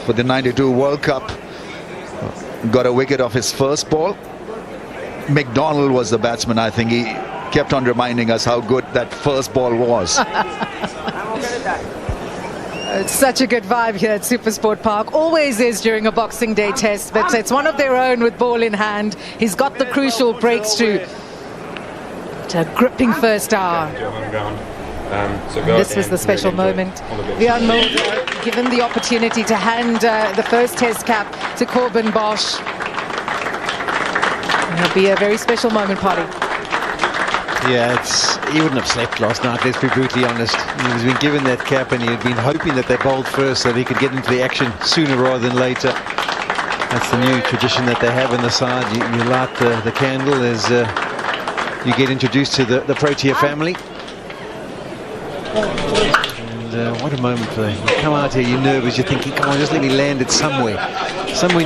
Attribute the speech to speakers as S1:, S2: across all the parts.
S1: for the 92 World Cup. Got a wicket off his first ball. McDonald was the batsman. I think he kept on reminding us how good that first ball was.
S2: It's such a good vibe here at Supersport Park. Always is during a Boxing Day test, but it's one of their own with ball in hand. He's got the crucial breakthrough. A gripping first hour. This was the special moment. Riaan Mulder given the opportunity to hand the first test cap to Corbin Bosch. It'll be a very special moment, Paddy.
S3: Yeah, he wouldn't have slept last night, let's be brutally honest. He's been given that cap and he had been hoping that they bowled first so that he could get into the action sooner rather than later. That's the new tradition that they have on the side. You light the candle as you get introduced to the Protea family. And what a moment for them. You come out here, you're nervous, you're thinking, come on, just let me land it somewhere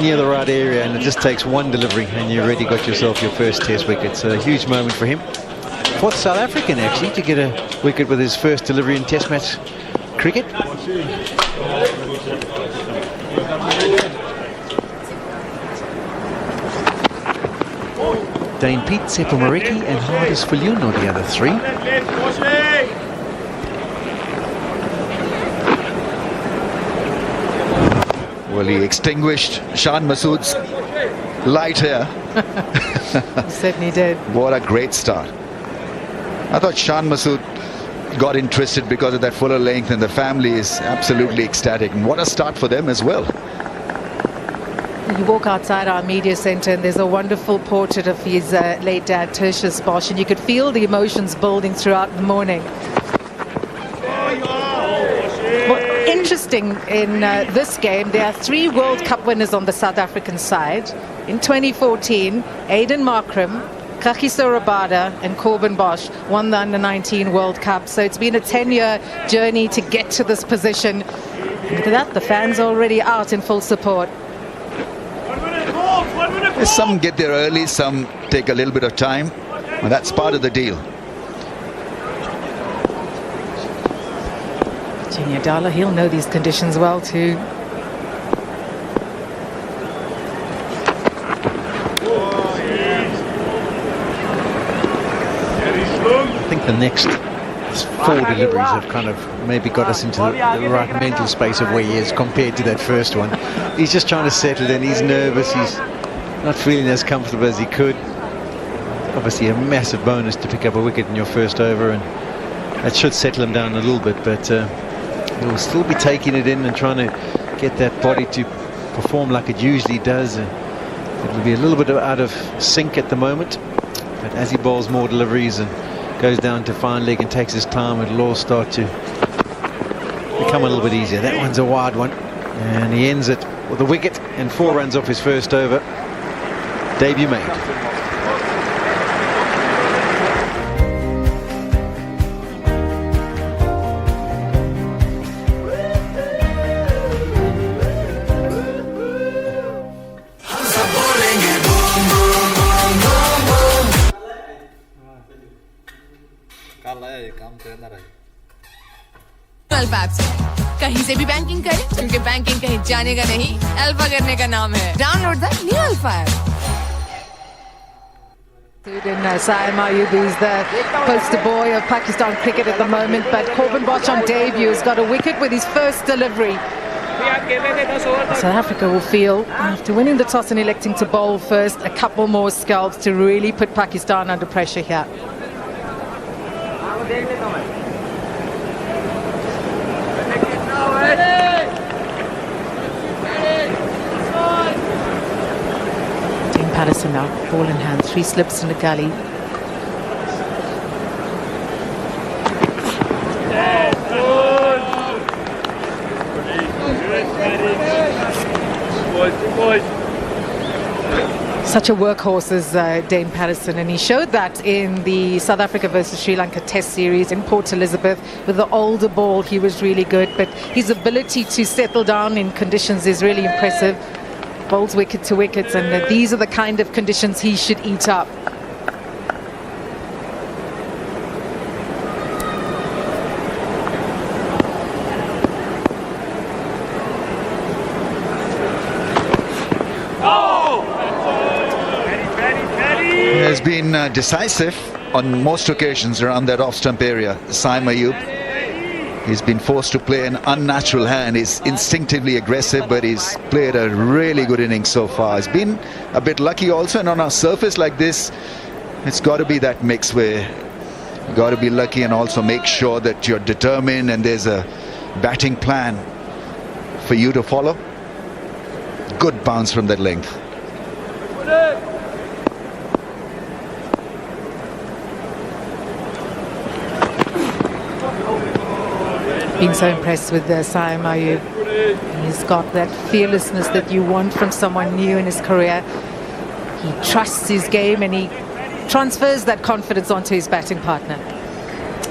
S3: near the right area, and it just takes one delivery and you've already got yourself your first test wicket. So a huge moment for him. Fourth South African actually to get a wicket with his first delivery in test match cricket. Dane Pete, Sepo Mareki and Hardis Viljoen are the other three.
S1: Well, he extinguished Shan Masood's light here.
S2: He certainly did.
S1: What a great start. I thought Shan Masood got interested because of that fuller length, and the family is absolutely ecstatic. And what a start for them as well.
S2: You walk outside our media centre and there's a wonderful portrait of his late dad, Tertius Bosch, and you could feel the emotions building throughout the morning. Well, interesting in this game, there are 3 World Cup winners on the South African side. In 2014, Aiden Markram, Kagiso Rabada and Corbin Bosch won the Under-19 World Cup. So it's been a 10-year journey to get to this position. And for that, the fans are already out in full support.
S1: Some get there early, some take a little bit of time, and that's part of the deal.
S2: Junior Dala, he'll know these conditions well too.
S3: I think the next 4 deliveries have kind of maybe got us into the right mental space of where he is compared to that first one. He's just trying to settle in, he's nervous, he's not feeling as comfortable as he could. Obviously a massive bonus to pick up a wicket in your first over, and that should settle him down a little bit, but he'll still be taking it in and trying to get that body to perform like it usually does. It'll be a little bit out of sync at the moment, but as he bowls more deliveries and goes down to fine leg and takes his time, it'll all start to become a little bit easier. That one's a wide one, and he ends it with a wicket and 4 runs off his first over. Debut made.
S4: कहीं से भी banking करें, क्योंकि banking कहीं जाने का नहीं, alpha करने का नाम है. Download the new alpha app.
S2: Saim Ayub is the poster boy of Pakistan cricket at the moment, but Corbin Bosch on debut has got a wicket with his first delivery. South Africa will feel, after winning the toss and electing to bowl first, a couple more scalps to really put Pakistan under pressure here. Dean Patterson now, ball in hand, 3 slips in the gully. Such a workhorse as Dane Patterson, and he showed that in the South Africa versus Sri Lanka Test series in Port Elizabeth. With the older ball, he was really good, but his ability to settle down in conditions is really impressive. Bowls wicket to wickets, and these are the kind of conditions he should eat up.
S1: has been decisive on most occasions around that off-stump area. Saim Ayub, he's been forced to play an unnatural hand. He's instinctively aggressive, but he's played a really good innings so far. He's been a bit lucky also, and on a surface like this, it's got to be that mix where you got to be lucky and also make sure that you're determined and there's a batting plan for you to follow. Good bounce from that length.
S2: Been so impressed with Saim Ayub. He's got that fearlessness that you want from someone new in his career. He trusts his game and he transfers that confidence onto his batting partner.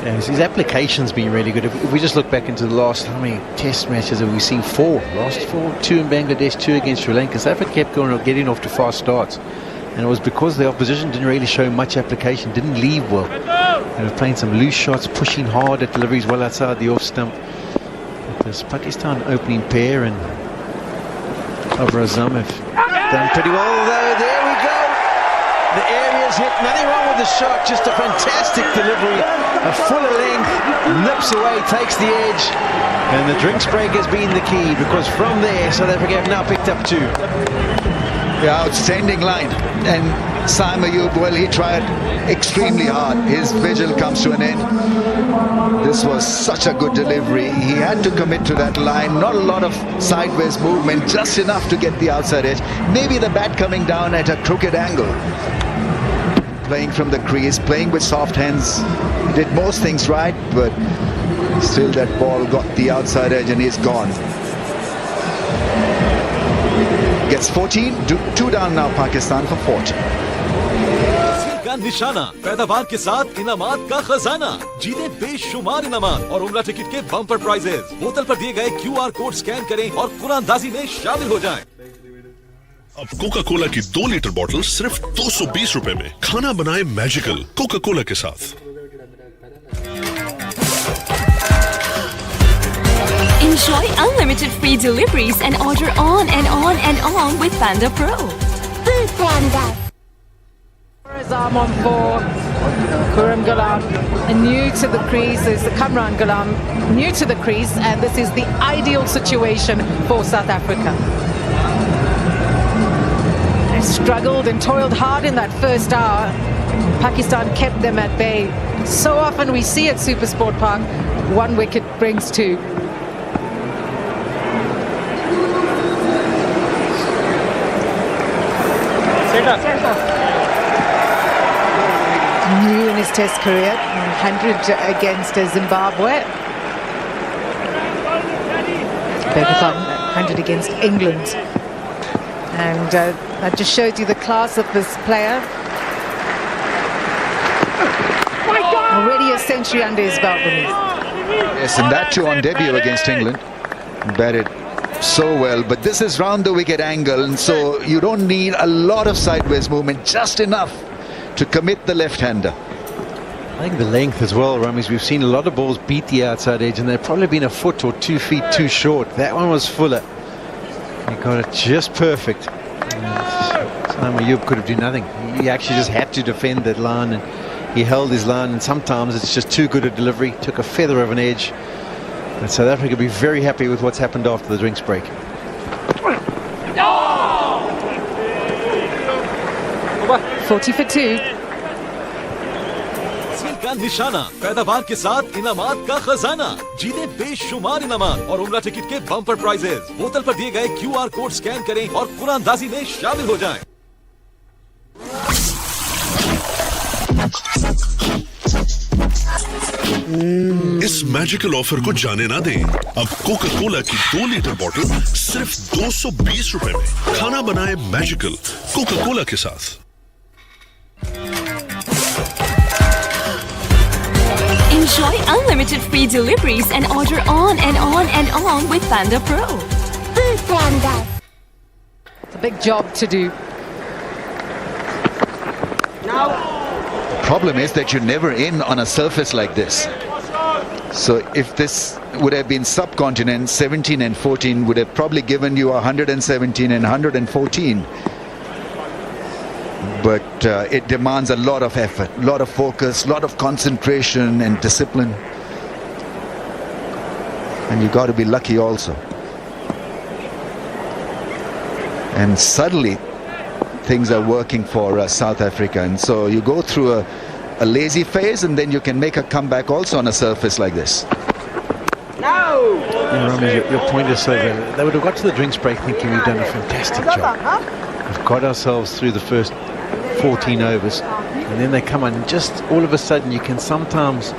S3: Yes, his application's been really good. If we just look back into the last, how many test matches have we seen? Last four, 2 in Bangladesh, 2 against Sri Lanka. South Africa kept going, getting off to fast starts. And it was because the opposition didn't really show much application, didn't leave well. They were playing some loose shots, pushing hard at deliveries well outside the off stump. But this Pakistan opening pair and Babar Azam have done pretty well. Although there we go. The area's hit. Nothing wrong with the shot. Just a fantastic delivery. A fuller length, nips away, takes the edge. And the drinks break has been the key, because from there South Africa have now picked up 2.
S1: Yeah, outstanding line. And Saim Ayub, well, he tried extremely hard. His vigil comes to an end. This was such a good delivery. He had to commit to that line. Not a lot of sideways movement, just enough to get the outside edge. Maybe the bat coming down at a crooked angle. Playing from the crease, playing with soft hands. He did most things right, but still that ball got the outside edge and he's gone. Gets 14, 2 down now Pakistan for 40.
S5: का निशाना, पैदावार के साथ इनामात का खजाना, जीते बेशुमार इनामात और उम्रा टिकट के बम्पर प्राइजेस। बोतल पर दिए गए QR कोड स्कैन करें और कुरानदाजी में शामिल हो जाएं।
S6: अब कोका कोला की 2 लीटर बोतल सिर्फ 220 रुपए में। खाना बनाए मैजिकल कोका कोला के साथ।
S7: Enjoy unlimited free deliveries and order on and on and on with Panda Pro.
S2: Azam on 4. Khurram Ghulam new to the crease. Is Kamran Ghulam new to the crease, and this is the ideal situation for South Africa. They struggled and toiled hard in that first hour. Pakistan kept them at bay. So often we see at Supersport Park, 1 wicket brings 2. New in his test career, 100 against Zimbabwe. Beg your pardon, 100 against England. And that just shows you the class of this player. Already a century under his belt.
S1: Yes, and that too on debut against England. Batted so well, but this is round the wicket angle, and so you don't need a lot of sideways movement, just enough to commit the left-hander.
S3: I think the length as well, Ramesh. We've seen a lot of balls beat the outside edge, and they've probably been a foot or 2 feet too short. That one was fuller. He got it just perfect. Saim Ayub could have done nothing. He actually just had to defend that line, and he held his line, and sometimes it's just too good a delivery. Took a feather of an edge. And South Africa will be very happy with what's happened after the drinks break.
S2: 40 for 2.
S5: का निशाना, पैदावार के साथ इनामात का खजाना, जीते बेशुमार इनामात और उम्रा टिकट के बम्पर प्राइजेस। बोतल पर दिए गए QR कोड स्कैन करें और कुरानदाजी में शामिल हो जाएं।
S6: इस मैजिकल ऑफर को जाने ना दें। अब कोका कोला की 2 लीटर बोतल सिर्फ 220 रुपए में। खाना बनाए मैजिकल कोका कोला के साथ।
S7: Enjoy unlimited free deliveries and order on and on and on with Panda Pro.
S2: It's a big job to do.
S1: Problem is that you're never in on a surface like this. So if this would have been subcontinent, 17 and 14 would have probably given you 117 and 114. but it demands a lot of effort, a lot of focus, a lot of concentration and discipline. And you got to be lucky also. And suddenly things are working for South Africa, and so you go through a lazy phase and then you can make a comeback also on a surface like this.
S3: Rami, your point is so valid. They would have got to the drinks break thinking we've done a fantastic job. We've got ourselves through the first 14 overs, and then they come on and just all of a sudden you can sometimes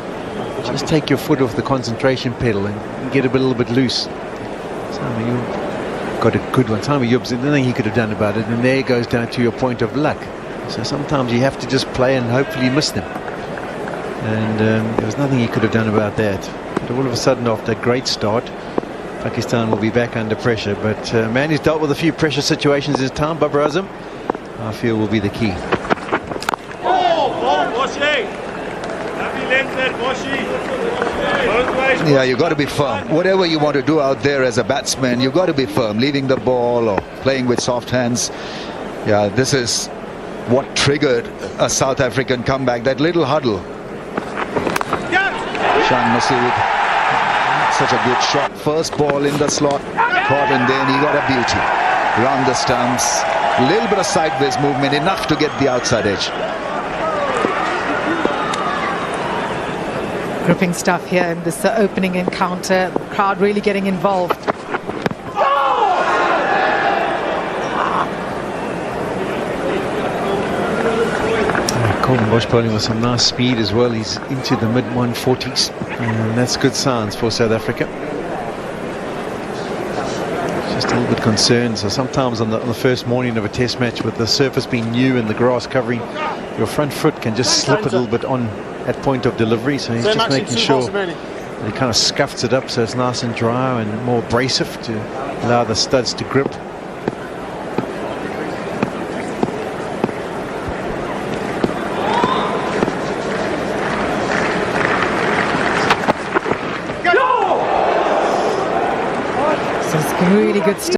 S3: just take your foot off the concentration pedal and get a little bit loose. So I mean, you got a good one. Simon Yub's nothing he could have done about it, and there goes down to your point of luck. So sometimes you have to just play and hopefully miss them. And there was nothing he could have done about that. But all of a sudden, after a great start, Pakistan will be back under pressure. But a man who's dealt with a few pressure situations this time, Babar Azam, I feel will be the key.
S1: Yeah, you got to be firm. Whatever you want to do out there as a batsman, you got to be firm. Leaving the ball or playing with soft hands. Yeah, this is what triggered a South African comeback. That little huddle. Shan Masood, such a good shot. First ball in the slot, caught, and then he got a beauty. Round the stumps, a little bit of sideways movement, enough to get the outside edge.
S2: Gripping stuff here in this opening encounter. The crowd really getting involved.
S3: Colin Bosch bowling with some nice speed as well. He's into the mid 140s, and that's good signs for South Africa. Just a little bit concerned. So sometimes on the first morning of a test match, with the surface being new and the grass covering, your front foot can just slip a little bit on at point of delivery. So he's just making sure that he kind of scuffs it up so it's nice and dry and more abrasive to allow the studs to grip.
S2: Really good stuff.